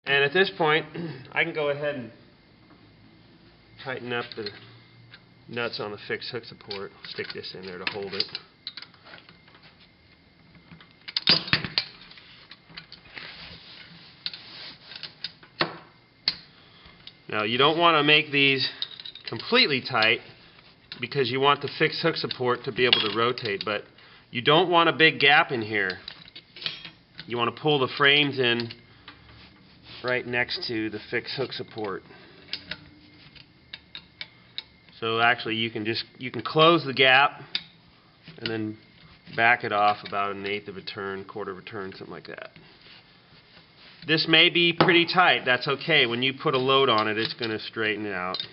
And at this point, I can go ahead and tighten up the nuts on the fixed hook support. Stick this in there to hold it. Now you don't want to make these completely tight because you want the fixed hook support to be able to rotate, but you don't want a big gap in here. You want to pull the frames in right next to the fixed hook support. So actually you can close the gap and then back it off about 1/8 of a turn, 1/4 of a turn, something like that. This may be pretty tight. That's okay. When you put a load on it, it's going to straighten it out.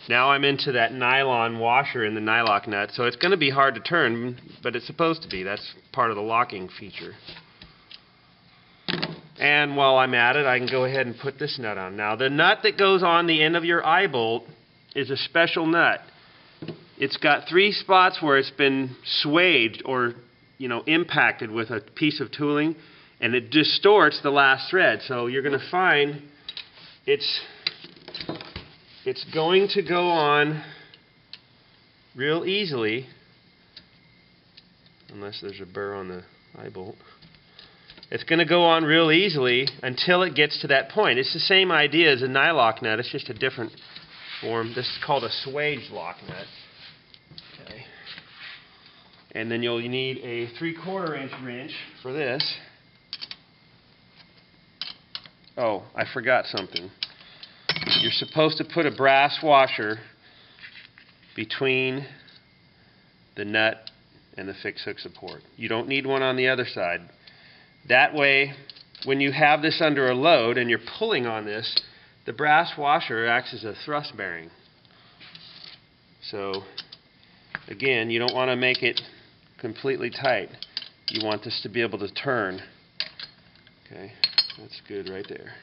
Now I'm into that nylon washer in the nylock nut, so it's going to be hard to turn, but it's supposed to be. That's part of the locking feature. And while I'm at it, I can go ahead and put this nut on. Now the nut that goes on the end of your eye bolt is a special nut. It's got 3 spots where it's been swayed or impacted with a piece of tooling, and it distorts the last thread. So you're going to find it's going to go on real easily, unless there's a burr on the eye bolt. It's going to go on real easily until it gets to that point. It's the same idea as a nylock nut. It's just a different form. This is called a swage lock nut. Okay. And then you'll need a 3/4 inch wrench for this. Oh, I forgot something. You're supposed to put a brass washer between the nut and the fixed hook support. You don't need one on the other side. That way, when you have this under a load and you're pulling on this, the brass washer acts as a thrust bearing. So, again, you don't want to make it completely tight. You want this to be able to turn. Okay, that's good right there.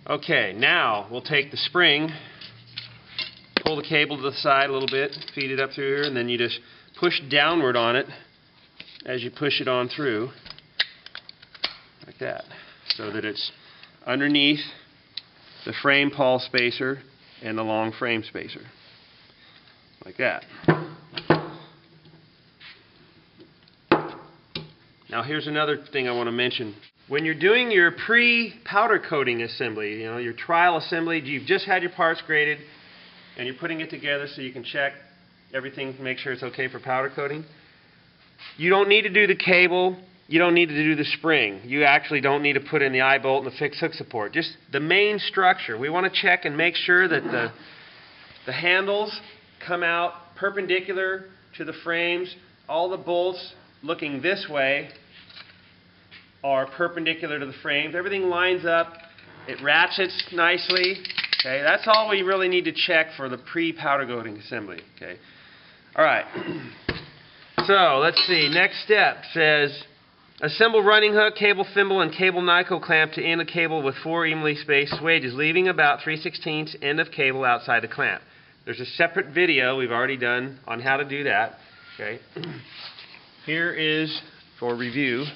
Okay, now we'll take the spring, pull the cable to the side a little bit, feed it up through here, and then you just push downward on it as you push it on through, like that, so that it's underneath the frame pawl spacer and the long frame spacer, like that. Now here's another thing I want to mention. When you're doing your pre-powder coating assembly, your trial assembly, you've just had your parts graded and you're putting it together so you can check everything to make sure it's okay for powder coating. You don't need to do the cable, you don't need to do the spring. You actually don't need to put in the eye bolt and the fixed hook support. Just the main structure. We want to check and make sure that the handles come out perpendicular to the frames. All the bolts looking this way are perpendicular to the frames. Everything lines up. It ratchets nicely. Okay, that's all we really need to check for the pre-powder coating assembly. Okay. All right. So let's see. Next step says assemble running hook, cable thimble, and cable Nyco clamp to end a cable with 4 evenly spaced swages, leaving about 3/16 end of cable outside the clamp. There's a separate video we've already done on how to do that. Okay. Here is, for review,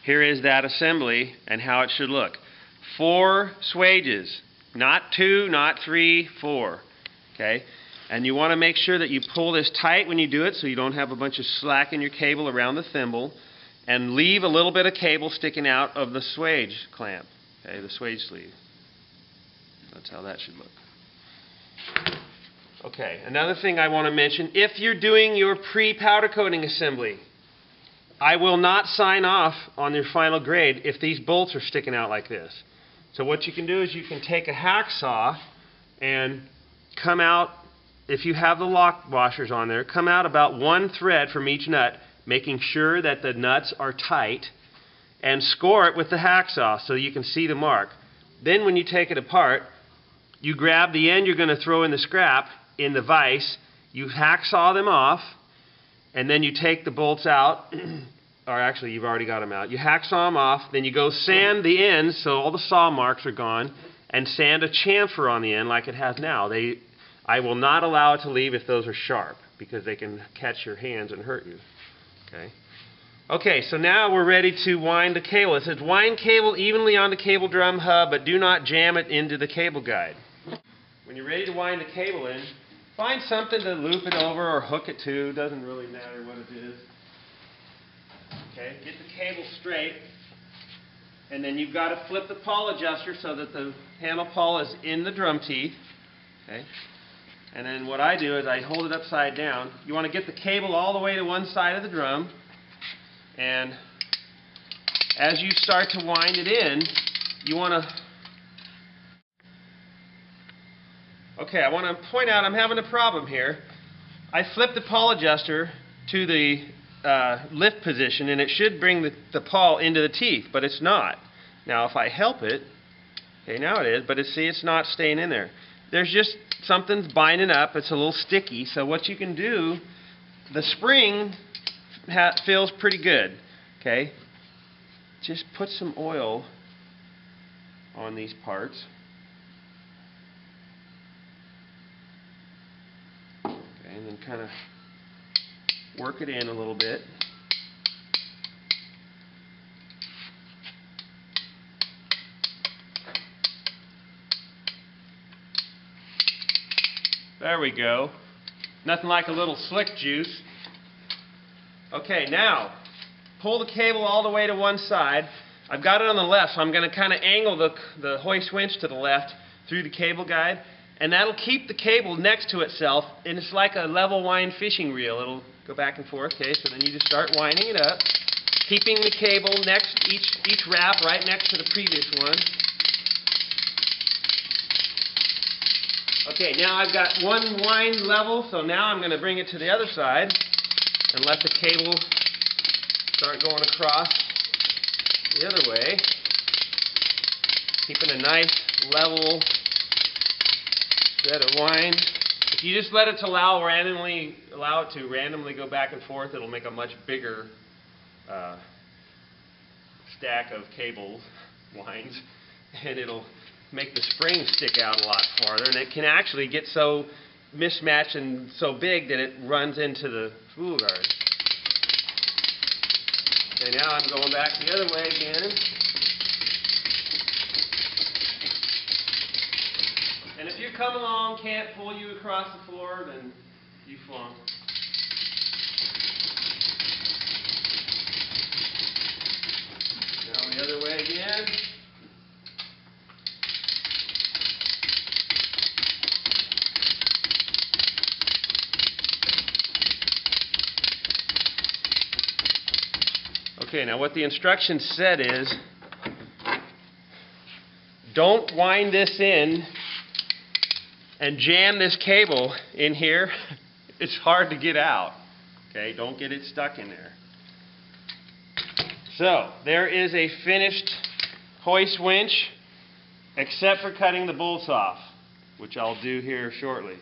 here is that assembly and how it should look. 4 swages, not 2, not 3, 4. Okay? And you want to make sure that you pull this tight when you do it so you don't have a bunch of slack in your cable around the thimble, and leave a little bit of cable sticking out of the swage clamp, okay, the swage sleeve. That's how that should look. Okay, another thing I want to mention, if you're doing your pre-powder coating assembly, I will not sign off on your final grade if these bolts are sticking out like this. So what you can do is you can take a hacksaw and come out, if you have the lock washers on there, come out about 1 thread from each nut, making sure that the nuts are tight, and score it with the hacksaw so you can see the mark. Then when you take it apart, you grab the end you're going to throw in the scrap in the vise, you hacksaw them off, and then you take the bolts out, or actually you've already got them out. You hacksaw them off, then you go sand the ends so all the saw marks are gone, and sand a chamfer on the end like it has now. I will not allow it to leave if those are sharp, because they can catch your hands and hurt you. Okay. Okay, so now we're ready to wind the cable. It says wind cable evenly on the cable drum hub, but do not jam it into the cable guide. When you're ready to wind the cable in, find something to loop it over or hook it to. Doesn't really matter what it is. Okay, get the cable straight, and then you've got to flip the pawl adjuster so that the handle pawl is in the drum teeth. Okay. And then what I do is I hold it upside down. You want to get the cable all the way to one side of the drum. And as you start to wind it in, you want to... Okay, I want to point out I'm having a problem here. I flipped the pawl adjuster to the lift position, and it should bring the pawl into the teeth, but it's not. Now if I help it, okay, now it is, but see, it's not staying in there. There's just something's binding up. It's a little sticky. So what you can do, the spring feels pretty good. Okay, just put some oil on these parts. Okay, and then kind of work it in a little bit. There we go. Nothing like a little slick juice. Okay, now pull the cable all the way to one side. I've got it on the left, so I'm going to kind of angle the hoist winch to the left through the cable guide, and that'll keep the cable next to itself, and it's like a level wind fishing reel. It'll go back and forth. Okay, so then you just start winding it up, keeping the cable next, each wrap right next to the previous one. Okay, now I've got one wind level, so now I'm going to bring it to the other side and let the cable start going across the other way, keeping a nice level set of wind. If you just let it allow it to randomly go back and forth, it'll make a much bigger stack of cables, winds, and it'll make the spring stick out a lot farther, and it can actually get so mismatched and so big that it runs into the spool guard. Okay, now I'm going back the other way again. And if you come along, can't pull you across the floor, then you flunk. Now the other way again. Okay, now what the instructions said is, don't wind this in and jam this cable in here. It's hard to get out. Okay, don't get it stuck in there. So, there is a finished hoist winch, except for cutting the bolts off, which I'll do here shortly.